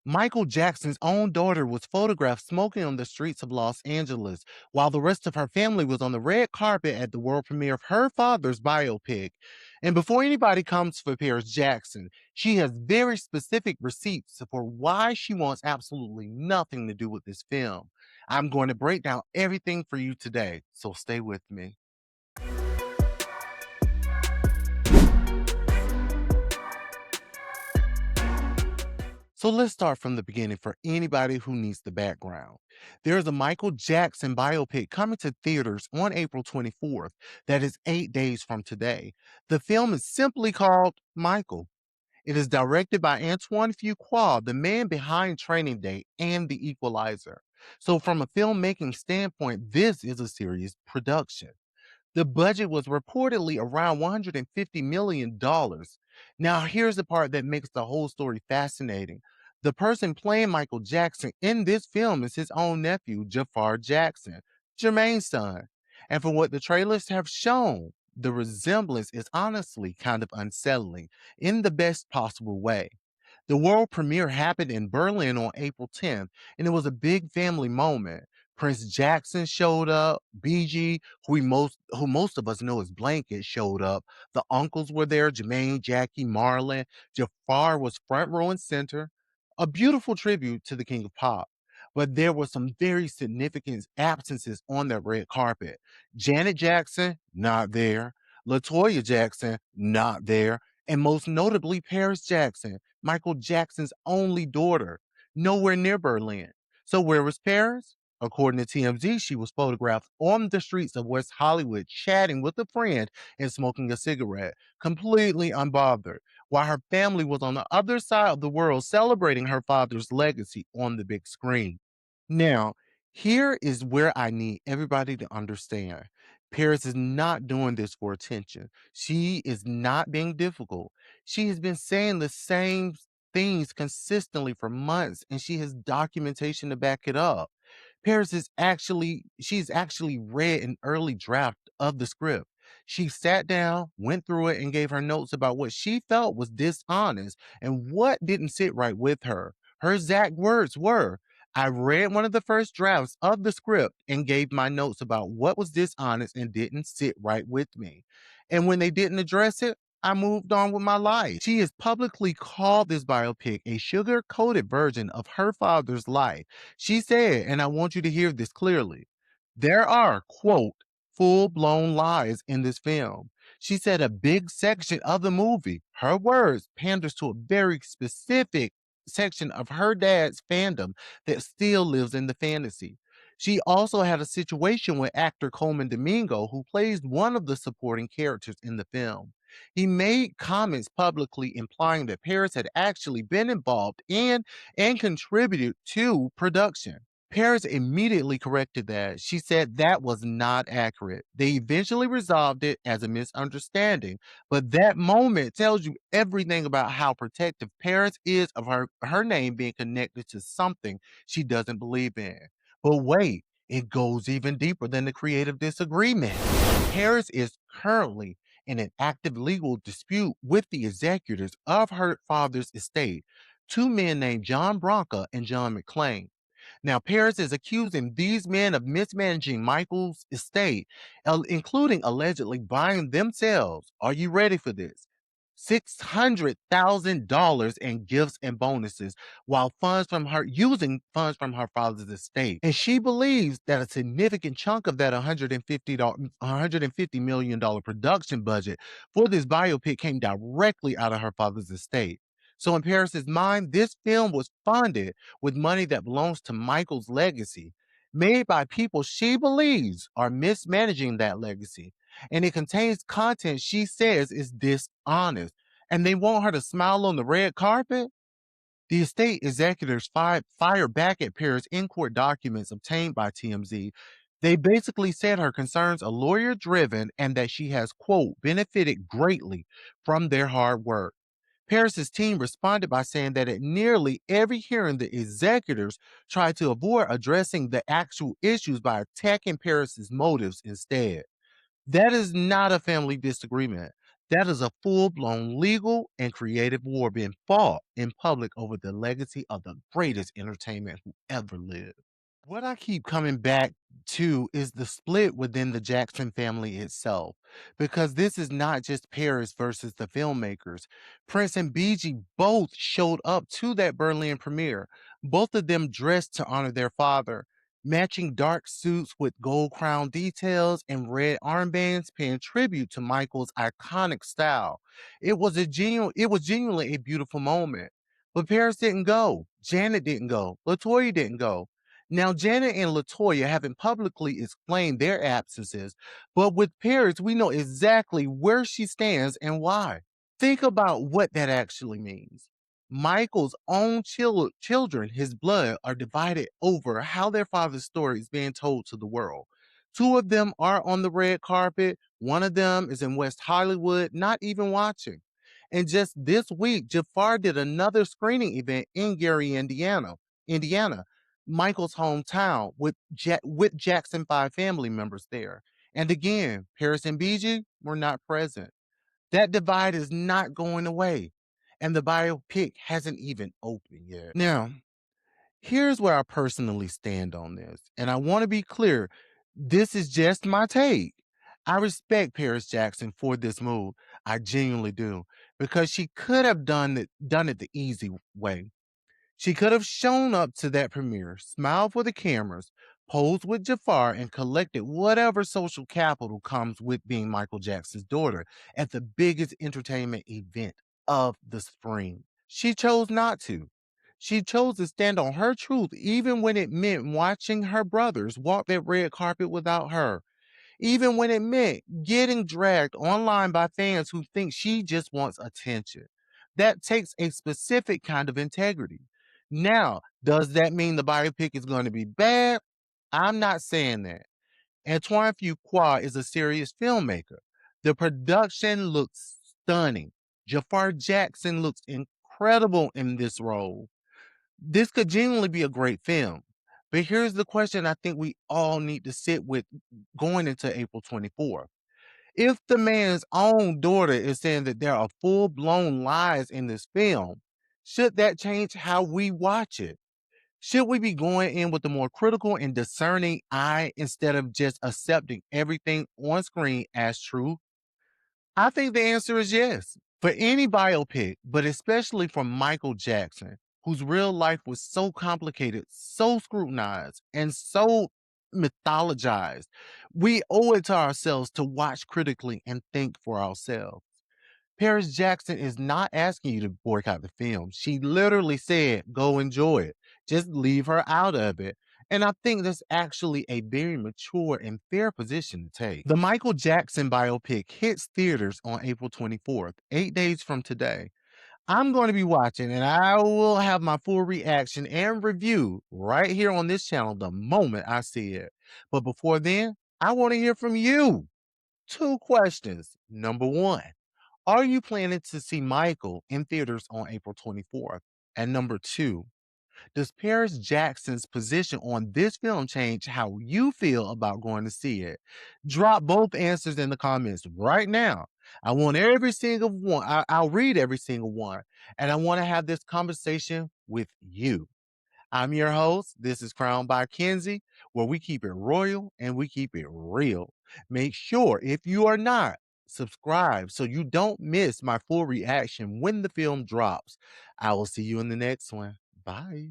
Michael Jackson's own daughter was photographed smoking on the streets of Los Angeles, while the rest of her family was on the red carpet at the world premiere of her father's biopic. And before anybody comes for Paris Jackson, she has very specific receipts for why she wants absolutely nothing to do with this film. I'm going to break down everything for you today, so stay with me. So let's start from the beginning for anybody who needs the background. There's a Michael Jackson biopic coming to theaters on April 24th, that is 8 days from today. The film is simply called Michael. It is directed by Antoine Fuqua, the man behind Training Day and The Equalizer. So, from a filmmaking standpoint, this is a serious production. The budget was reportedly around $150 million. Now, here's the part that makes the whole story fascinating. The person playing Michael Jackson in this film is his own nephew, Jafar Jackson, Jermaine's son. And from what the trailers have shown, the resemblance is honestly kind of unsettling in the best possible way. The world premiere happened in Berlin on April 10th, and it was a big family moment. Prince Jackson showed up, BG, who most of us know as Blanket, showed up. The uncles were there, Jermaine, Jackie, Marlon. Jafar was front row and center. A beautiful tribute to the King of Pop. But there were some very significant absences on that red carpet. Janet Jackson, not there. Latoya Jackson, not there. And most notably, Paris Jackson, Michael Jackson's only daughter, nowhere near Berlin. So where was Paris? According to TMZ, she was photographed on the streets of West Hollywood chatting with a friend and smoking a cigarette, completely unbothered, while her family was on the other side of the world celebrating her father's legacy on the big screen. Now, here is where I need everybody to understand. Paris is not doing this for attention. She is not being difficult. She has been saying the same things consistently for months, and she has documentation to back it up. She's actually read an early draft of the script. She sat down, went through it, and gave her notes about what she felt was dishonest and what didn't sit right with her. Her exact words were, I read one of the first drafts of the script and gave my notes about what was dishonest and didn't sit right with me. And when they didn't address it, I moved on with my life. She has publicly called this biopic a sugar coated version of her father's life. She said, and I want you to hear this clearly, there are, quote, full blown lies in this film. She said a big section of the movie, her words, panders to a very specific section of her dad's fandom that still lives in the fantasy. She also had a situation with actor Coleman Domingo, who plays one of the supporting characters in the film. He made comments publicly implying that Paris had actually been involved in and contributed to production. Paris immediately corrected that. She said that was not accurate. They eventually resolved it as a misunderstanding, but that moment tells you everything about how protective Paris is of her name being connected to something she doesn't believe in. But wait, it goes even deeper than the creative disagreement. Paris is currently in an active legal dispute with the executors of her father's estate, two men named John Branca and John McClain. Now, Paris is accusing these men of mismanaging Michael's estate, including allegedly buying themselves, are you ready for this? $600,000 in gifts and bonuses while using funds from her father's estate. And she believes that a significant chunk of that $150 million production budget for this biopic came directly out of her father's estate. So in Paris's mind, this film was funded with money that belongs to Michael's legacy, made by people she believes are mismanaging that legacy. And it contains content she says is dishonest. And they want her to smile on the red carpet? The estate executors fire back at Paris in court documents obtained by TMZ. They basically said her concerns are lawyer driven and that she has, quote, benefited greatly from their hard work. Paris's team responded by saying that at nearly every hearing, the executors tried to avoid addressing the actual issues by attacking Paris's motives instead. That is not a family disagreement. That is a full blown legal and creative war being fought in public over the legacy of the greatest entertainment who ever lived. What I keep coming back to is the split within the Jackson family itself, because this is not just Paris versus the filmmakers. Prince and BG both showed up to that Berlin premiere, both of them dressed to honor their father, matching dark suits with gold crown details and red armbands, paying tribute to Michael's iconic style. It was genuinely a beautiful moment. But Paris didn't go. Janet didn't go. Latoya didn't go. Now, Janet and Latoya haven't publicly explained their absences, but with Paris, we know exactly where she stands and why. Think about what that actually means. Michael's own children, his blood, are divided over how their father's story is being told to the world. Two of them are on the red carpet. One of them is in West Hollywood, not even watching. And just this week, Jafar did another screening event in Gary, Indiana, Michael's hometown, with Jackson 5 family members there. And again, Paris and BG were not present. That divide is not going away. And the biopic hasn't even opened yet. Now, here's where I personally stand on this. And I want to be clear, this is just my take. I respect Paris Jackson for this move. I genuinely do. Because she could have done it the easy way. She could have shown up to that premiere, smiled for the cameras, posed with Jafar, and collected whatever social capital comes with being Michael Jackson's daughter at the biggest entertainment event of the spring. She chose not to. She chose to stand on her truth, even when it meant watching her brothers walk that red carpet without her, even when it meant getting dragged online by fans who think she just wants attention. That takes a specific kind of integrity. Now, does that mean the biopic is going to be bad? I'm not saying that. Antoine Fuqua is a serious filmmaker. The production looks stunning. Jafar Jackson looks incredible in this role. This could genuinely be a great film. But here's the question I think we all need to sit with going into April 24th. If the man's own daughter is saying that there are full blown lies in this film, should that change how we watch it? Should we be going in with a more critical and discerning eye instead of just accepting everything on screen as true? I think the answer is yes. For any biopic, but especially for Michael Jackson, whose real life was so complicated, so scrutinized, and so mythologized, we owe it to ourselves to watch critically and think for ourselves. Paris Jackson is not asking you to boycott the film. She literally said, go enjoy it. Just leave her out of it. And I think that's actually a very mature and fair position to take. The Michael Jackson biopic hits theaters on April 24th, 8 days from today. I'm going to be watching and I will have my full reaction and review right here on this channel the moment I see it. But before then, I want to hear from you. Two questions. Number one, are you planning to see Michael in theaters on April 24th? And number two, does Paris Jackson's position on this film change how you feel about going to see it? Drop both answers in the comments right now. I want every single one. I'll read every single one. And I want to have this conversation with you. I'm your host. This is Crowned by Kenzie, where we keep it royal and we keep it real. Make sure, if you are not, subscribe so you don't miss my full reaction when the film drops. I will see you in the next one. Bye.